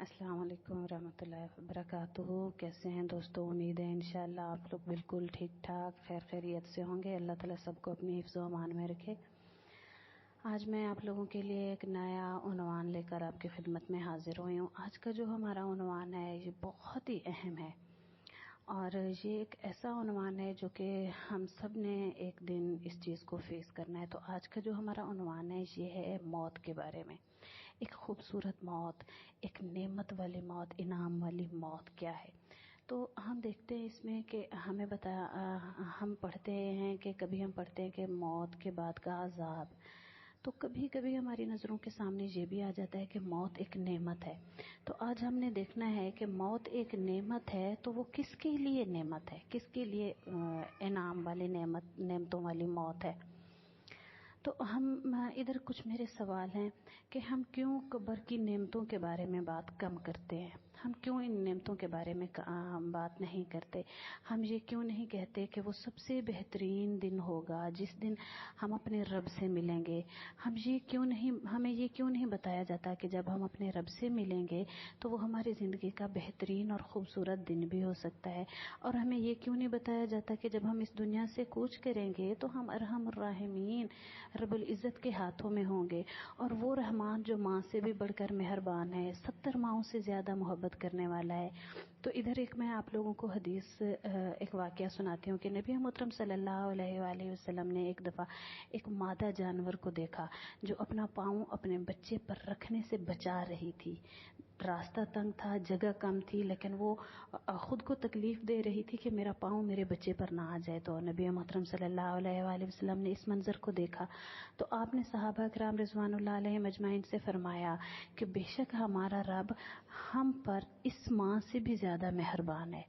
السلام علیکم ورحمۃ اللہ وبرکاتہ۔ کیسے ہیں دوستوں؟ امید ہے انشاءاللہ آپ لوگ بالکل ٹھیک ٹھاک خیر خیریت سے ہوں گے۔ اللہ تعالیٰ سب کو اپنی حفظ و امان میں رکھے۔ آج میں آپ لوگوں کے لیے ایک نیا عنوان لے کر آپ کی خدمت میں حاضر ہوئی ہوں۔ آج کا جو ہمارا عنوان ہے یہ بہت ہی اہم ہے، اور یہ ایک ایسا عنوان ہے جو کہ ہم سب نے ایک دن اس چیز کو فیس کرنا ہے۔ تو آج کا جو ہمارا عنوان ہے یہ ہے موت کے بارے میں۔ ایک خوبصورت موت، ایک نعمت والی موت، انعام والی موت کیا ہے؟ تو ہم دیکھتے ہیں اس میں کہ ہم پڑھتے ہیں کہ کبھی ہم پڑھتے ہیں کہ موت کے بعد کا عذاب، تو کبھی کبھی ہماری نظروں کے سامنے یہ بھی آ جاتا ہے کہ موت ایک نعمت ہے۔ تو آج ہم نے دیکھنا ہے کہ موت ایک نعمت ہے تو وہ کس کے لیے نعمت ہے، کس کے لیے انعام والی نعمتوں والی موت ہے۔ تو ہم ادھر کچھ میرے سوال ہیں کہ ہم کیوں قبر کی نعمتوں کے بارے میں بات کم کرتے ہیں، ہم کیوں ان نعمتوں کے بارے میں بات نہیں کرتے، ہم یہ کیوں نہیں کہتے کہ وہ سب سے بہترین دن ہوگا جس دن ہم اپنے رب سے ملیں گے۔ ہمیں یہ کیوں نہیں بتایا جاتا کہ جب ہم اپنے رب سے ملیں گے تو وہ ہماری زندگی کا بہترین اور خوبصورت دن بھی ہو سکتا ہے، اور ہمیں یہ کیوں نہیں بتایا جاتا کہ جب ہم اس دنیا سے کوچ کریں گے تو ہم ارحم الراحمین رب العزت کے ہاتھوں میں ہوں گے، اور وہ رحمان جو ماں سے بھی بڑھ کر مہربان ہے، 70 ماؤں سے زیادہ محبت کرنے والا ہے۔ تو ادھر ایک میں آپ لوگوں کو حدیث ایک واقعہ سناتی ہوں کہ نبی محترم صلی اللہ علیہ وآلہ وسلم نے ایک دفعہ ایک مادہ جانور کو دیکھا جو اپنا پاؤں اپنے بچے پر رکھنے سے بچا رہی تھی۔ راستہ تنگ تھا، جگہ کم تھی، لیکن وہ خود کو تکلیف دے رہی تھی کہ میرا پاؤں میرے بچے پر نہ آ جائے۔ تو نبی محترم صلی اللہ علیہ وآلہ وسلم نے اس منظر کو دیکھا تو آپ نے صحابہ کرام رضوان اللہ علیہم اجمعین سے فرمایا کہ بے شک ہمارا رب ہم پر اس ماں سے بھی زیادہ مہربان ہے۔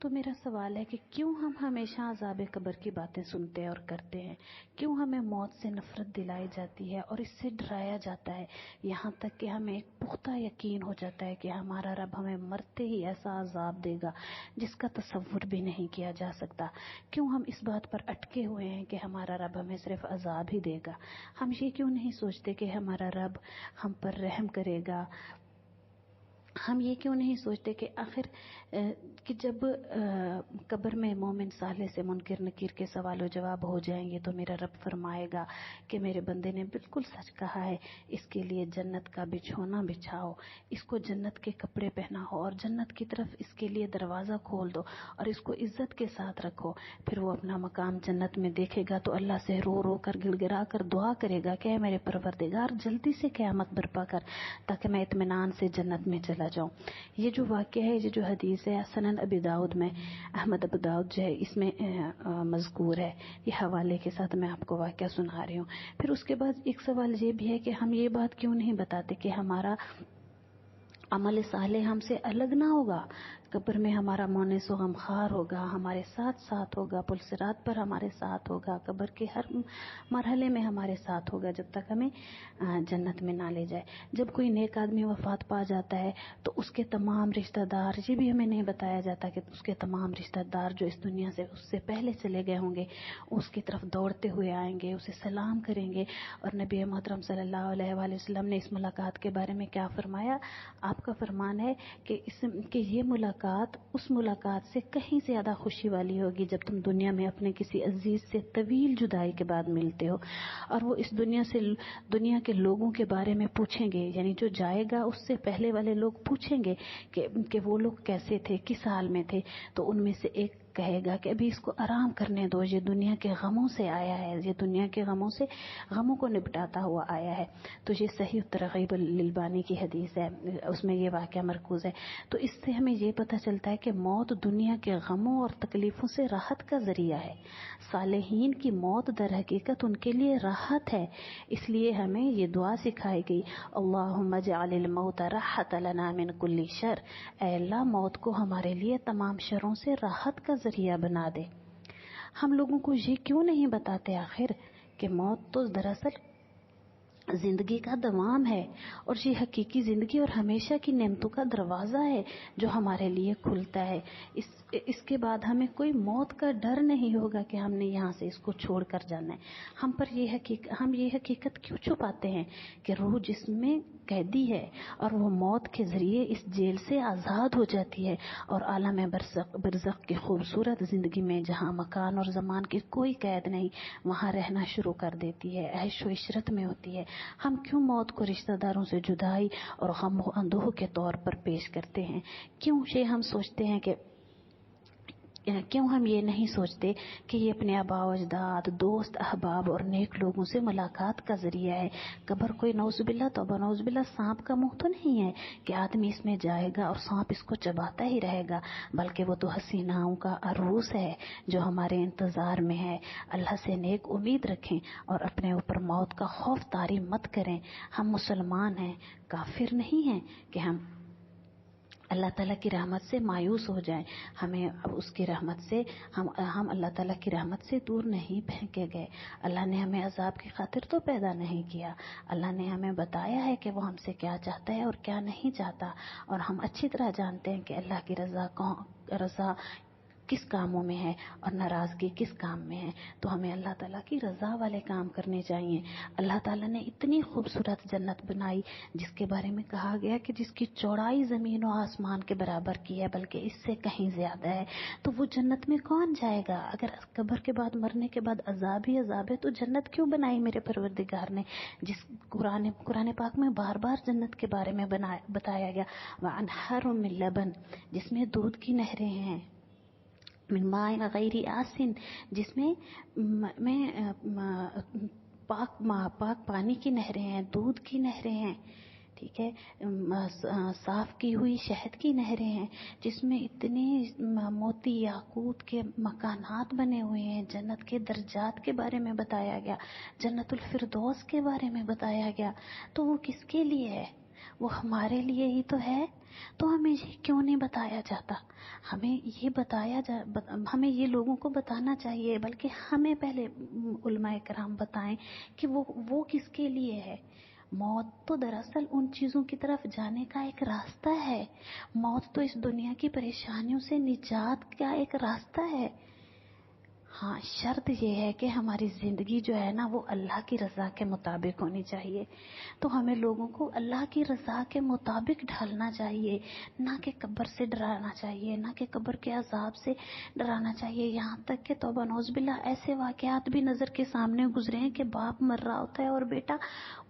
تو میرا سوال ہے کہ کیوں ہم ہمیشہ عذاب قبر کی باتیں سنتے اور کرتے ہیں؟ کیوں ہمیں موت سے نفرت دلائی جاتی ہے اور اس سے ڈرایا جاتا ہے، یہاں تک کہ ہمیں ایک پختہ یقین ہو جاتا ہے کہ ہمارا رب ہمیں مرتے ہی ایسا عذاب دے گا جس کا تصور بھی نہیں کیا جا سکتا؟ کیوں ہم اس بات پر اٹکے ہوئے ہیں کہ ہمارا رب ہمیں صرف عذاب ہی دے گا؟ ہم یہ کیوں نہیں سوچتے کہ ہمارا رب ہم پر رحم کرے گا؟ ہم یہ کیوں نہیں سوچتے کہ آخر کہ جب قبر میں مومن صالح سے منکر نکیر کے سوال و جواب ہو جائیں گے تو میرا رب فرمائے گا کہ میرے بندے نے بالکل سچ کہا ہے، اس کے لیے جنت کا بچھونا بچھاؤ، اس کو جنت کے کپڑے پہناؤ اور جنت کی طرف اس کے لیے دروازہ کھول دو اور اس کو عزت کے ساتھ رکھو۔ پھر وہ اپنا مقام جنت میں دیکھے گا تو اللہ سے رو رو کر گڑ گڑا کر دعا کرے گا کہ اے میرے پروردگار جلدی سے قیامت برپا کر تاکہ میں اطمینان سے جنت میں چلا جاؤں۔ یہ جو واقعہ ہے، یہ جو حدیث ہے سنن ابی داؤد میں، احمد ابو داؤد جو ہے اس میں مذکور ہے، یہ حوالے کے ساتھ میں آپ کو واقعہ سنا رہی ہوں۔ پھر اس کے بعد ایک سوال یہ بھی ہے کہ ہم یہ بات کیوں نہیں بتاتے کہ ہمارا عمل صالح ہم سے الگ نہ ہوگا، قبر میں ہمارا مونس و غمخوار ہوگا، ہمارے ساتھ ساتھ ہوگا، پل صراط پر ہمارے ساتھ ہوگا، قبر کے ہر مرحلے میں ہمارے ساتھ ہوگا جب تک ہمیں جنت میں نہ لے جائے۔ جب کوئی نیک آدمی وفات پا جاتا ہے تو اس کے تمام رشتہ دار، یہ بھی ہمیں نہیں بتایا جاتا کہ اس کے تمام رشتہ دار جو اس دنیا سے اس سے پہلے چلے گئے ہوں گے اس کی طرف دوڑتے ہوئے آئیں گے، اسے سلام کریں گے۔ اور نبی محترم صلی اللہ علیہ وآلہ وسلم نے اس ملاقات کے بارے میں کیا فرمایا؟ آپ کا فرمان ہے کہ یہ ملاقات اس ملاقات سے کہیں زیادہ خوشی والی ہوگی جب تم دنیا میں اپنے کسی عزیز سے طویل جدائی کے بعد ملتے ہو، اور وہ اس دنیا کے لوگوں کے بارے میں پوچھیں گے، یعنی جو جائے گا اس سے پہلے والے لوگ پوچھیں گے کہ وہ لوگ کیسے تھے، کس حال میں تھے، تو ان میں سے ایک کہے گا کہ ابھی اس کو آرام کرنے دو، یہ دنیا کے غموں سے آیا ہے، یہ دنیا کے غموں کو نپٹاتا ہوا آیا ہے۔ تو یہ صحیح ترغیب للبانی کی حدیث ہے، اس میں یہ واقعہ مرکوز ہے۔ تو اس سے ہمیں یہ پتہ چلتا ہے کہ موت دنیا کے غموں اور تکلیفوں سے راحت کا ذریعہ ہے۔ صالحین کی موت در حقیقت ان کے لیے راحت ہے، اس لیے ہمیں یہ دعا سکھائی گئی، اللہم اجعل الموت راحۃ لنا من کل شر، اے اللہ موت کو ہمارے لیے تمام شروں سے راحت کا ذریعہ بنا دے۔ ہم لوگوں کو یہ کیوں نہیں بتاتے آخر کہ موت تو دراصل زندگی کا دوام ہے اور یہ حقیقی زندگی اور ہمیشہ کی نعمتوں کا دروازہ ہے جو ہمارے لیے کھلتا ہے. اس کے بعد ہمیں کوئی موت کا ڈر نہیں ہوگا کہ ہم نے یہاں سے اس کو چھوڑ کر جانا ہے. ہم یہ حقیقت کیوں چھپاتے ہیں کہ روح جسم میں قیدی ہے اور وہ موت کے ذریعے اس جیل سے آزاد ہو جاتی ہے اور عالم برزخ کی خوبصورت زندگی میں جہاں مکان اور زمان کی کوئی قید نہیں وہاں رہنا شروع کر دیتی ہے, عیش و عشرت میں ہوتی ہے. ہم کیوں موت کو رشتہ داروں سے جدائی اور غم و اندوہ کے طور پر پیش کرتے ہیں؟ کیوں ہم یہ نہیں سوچتے کہ یہ اپنے آباء و اجداد, دوست, احباب اور نیک لوگوں سے ملاقات کا ذریعہ ہے. قبر کوئی نعوذ باللہ توبہ نعوذ باللہ سانپ کا منہ تو نہیں ہے کہ آدمی اس میں جائے گا اور سانپ اس کو چباتا ہی رہے گا, بلکہ وہ تو حسیناؤں کا عروس ہے جو ہمارے انتظار میں ہے. اللہ سے نیک امید رکھیں اور اپنے اوپر موت کا خوف طاری مت کریں. ہم مسلمان ہیں, کافر نہیں ہیں کہ ہم اللہ تعالیٰ کی رحمت سے مایوس ہو جائیں. ہمیں اس کی رحمت سے ہم اللہ تعالیٰ کی رحمت سے دور نہیں پھینکے گئے. اللہ نے ہمیں عذاب کی خاطر تو پیدا نہیں کیا. اللہ نے ہمیں بتایا ہے کہ وہ ہم سے کیا چاہتا ہے اور کیا نہیں چاہتا, اور ہم اچھی طرح جانتے ہیں کہ اللہ کی رضا کس کاموں میں ہے اور ناراضگی کس کام میں ہے. تو ہمیں اللہ تعالیٰ کی رضا والے کام کرنے چاہیے. اللہ تعالیٰ نے اتنی خوبصورت جنت بنائی جس کے بارے میں کہا گیا کہ جس کی چوڑائی زمین و آسمان کے برابر کی ہے, بلکہ اس سے کہیں زیادہ ہے. تو وہ جنت میں کون جائے گا؟ اگر قبر کے بعد, مرنے کے بعد عذاب ہی عذاب ہے تو جنت کیوں بنائی میرے پروردگار نے؟ جس قرآن پاک میں بار بار جنت کے بارے میں بتایا گیا, وَأَنْهَارٌ مِّن لَبَن, جس میں دودھ کی نہریں ہیں, من ماء غیر آسن, جس میں پاک پانی کی نہریں ہیں, دودھ کی نہریں ہیں, ٹھیک ہے, صاف کی ہوئی شہد کی نہریں ہیں, جس میں اتنے موتی یاقوت کے مکانات بنے ہوئے ہیں. جنت کے درجات کے بارے میں بتایا گیا, جنت الفردوس کے بارے میں بتایا گیا. تو وہ کس کے لیے ہے؟ وہ ہمارے لیے ہی تو ہے. تو ہمیں یہ کیوں نہیں بتایا جاتا؟ ہمیں یہ لوگوں کو بتانا چاہیے, بلکہ ہمیں پہلے علماء کرام بتائیں کہ وہ کس کے لیے ہے. موت تو دراصل ان چیزوں کی طرف جانے کا ایک راستہ ہے. موت تو اس دنیا کی پریشانیوں سے نجات کا ایک راستہ ہے. ہاں, شرط یہ ہے کہ ہماری زندگی جو ہے نا وہ اللہ کی رضا کے مطابق ہونی چاہیے. تو ہمیں لوگوں کو اللہ کی رضا کے مطابق ڈھالنا چاہیے, نہ کہ قبر سے ڈرانا چاہیے, نہ کہ قبر کے عذاب سے ڈرانا چاہیے. یہاں تک کہ توبہ نعوذ باللہ ایسے واقعات بھی نظر کے سامنے گزرے ہیں کہ باپ مر رہا ہوتا ہے اور بیٹا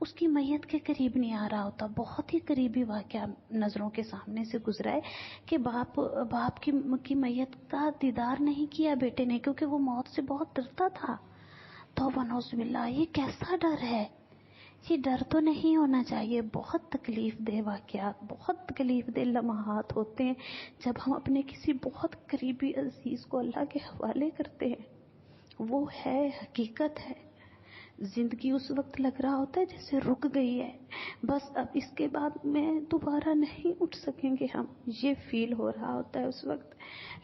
اس کی میت کے قریب نہیں آ رہا ہوتا. بہت ہی قریبی واقعہ نظروں کے سامنے سے گزرا ہے کہ باپ کی میت کا دیدار نہیں کیا بیٹے نے, کیونکہ وہ موت سے بہت ڈرتا تھا. توبہ نعوذ باللہ, یہ کیسا ڈر ہے؟ یہ ڈر تو نہیں ہونا چاہیے. بہت تکلیف دہ واقعات, بہت تکلیف دہ لمحات ہوتے ہیں جب ہم اپنے کسی بہت قریبی عزیز کو اللہ کے حوالے کرتے ہیں. وہ ہے, حقیقت ہے. زندگی اس وقت لگ رہا ہوتا ہے جیسے رک گئی ہے, بس اب اس کے بعد میں دوبارہ نہیں اٹھ سکیں گے ہم, یہ فیل ہو رہا ہوتا ہے اس وقت.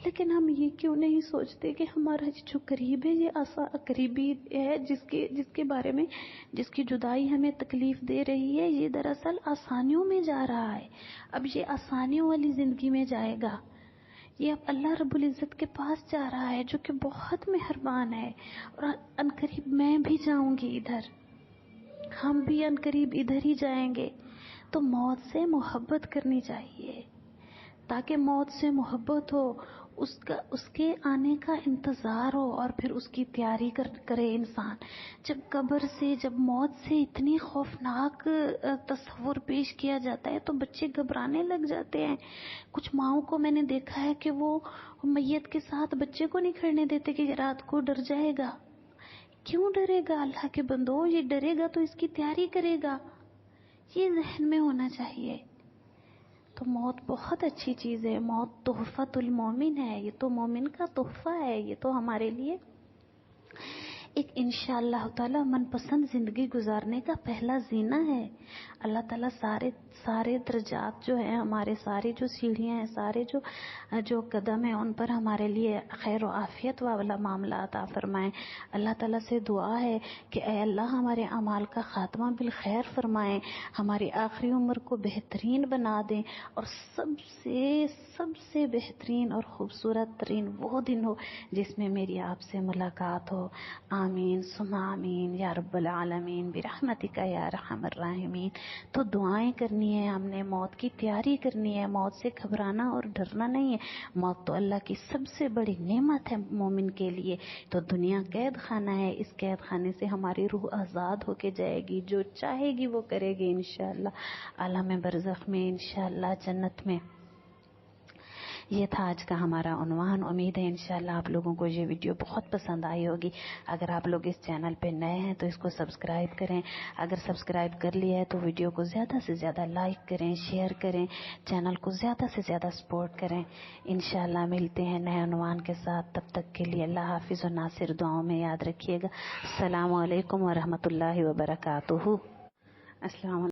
لیکن ہم یہ کیوں نہیں سوچتے کہ ہمارا جو قریب ہے, یہ قریبی ہے جس کے بارے میں, جس کی جدائی ہمیں تکلیف دے رہی ہے, یہ دراصل آسانیوں میں جا رہا ہے. اب یہ آسانیوں والی زندگی میں جائے گا, یہ اب اللہ رب العزت کے پاس جا رہا ہے جو کہ بہت مہربان ہے. اور عنقریب میں بھی جاؤں گی ادھر, ہم بھی عنقریب ادھر ہی جائیں گے. تو موت سے محبت کرنی چاہیے, تاکہ موت سے محبت ہو, اس کے آنے کا انتظار ہو, اور پھر اس کی تیاری کرے انسان. جب موت سے اتنی خوفناک تصور پیش کیا جاتا ہے تو بچے گھبرانے لگ جاتے ہیں. کچھ ماؤں کو میں نے دیکھا ہے کہ وہ میت کے ساتھ بچے کو نہیں کھیلنے دیتے کہ رات کو ڈر جائے گا. کیوں ڈرے گا اللہ کے بندو؟ یہ ڈرے گا تو اس کی تیاری کرے گا, یہ ذہن میں ہونا چاہیے. تو موت بہت اچھی چیز ہے. موت تحفۃ المومن ہے, یہ تو مومن کا تحفہ ہے. یہ تو ہمارے لیے ایک انشاءاللہ تعالی من پسند زندگی گزارنے کا پہلا زینہ ہے۔ اللہ تعالیٰ سارے درجات جو ہیں ہمارے، سارے جو سیڑھیاں ہیں، سارے جو قدم ہیں، ان پر ہمارے لیے خیر و عافیت والا معاملہ عطا فرمائیں۔ اللہ تعالیٰ سے دعا ہے کہ اے اللہ ہمارے اعمال کا خاتمہ بالخیر فرمائیں، ہماری آخری عمر کو بہترین بنا دیں، اور سب سے بہترین اور خوبصورت ترین وہ دن ہو جس میں میری آپ سے ملاقات ہو۔ آمین ثم آمین یا رب العالمین برحمتک یا ارحم الراحمین۔ تو دعائیں کرنی ہے، ہم نے موت کی تیاری کرنی ہے، موت سے گھبرانا اور ڈرنا نہیں ہے۔ موت تو اللہ کی سب سے بڑی نعمت ہے مومن کے لیے۔ تو دنیا قید خانہ ہے، اس قید خانے سے ہماری روح آزاد ہو کے جائے گی، جو چاہے گی وہ کرے گی انشاءاللہ، عالم برزخ میں، انشاءاللہ جنت میں۔ یہ تھا آج کا ہمارا عنوان۔ امید ہے انشاءاللہ آپ لوگوں کو یہ ویڈیو بہت پسند آئی ہوگی۔ اگر آپ لوگ اس چینل پہ نئے ہیں تو اس کو سبسکرائب کریں، اگر سبسکرائب کر لیا ہے تو ویڈیو کو زیادہ سے زیادہ لائک کریں، شیئر کریں، چینل کو زیادہ سے زیادہ سپورٹ کریں۔ انشاءاللہ ملتے ہیں نئے عنوان کے ساتھ، تب تک کے لیے اللہ حافظ و ناصر، دعاؤں میں یاد رکھیے گا۔ السلام علیکم ورحمۃ اللہ وبرکاتہ۔ السلام علیکم۔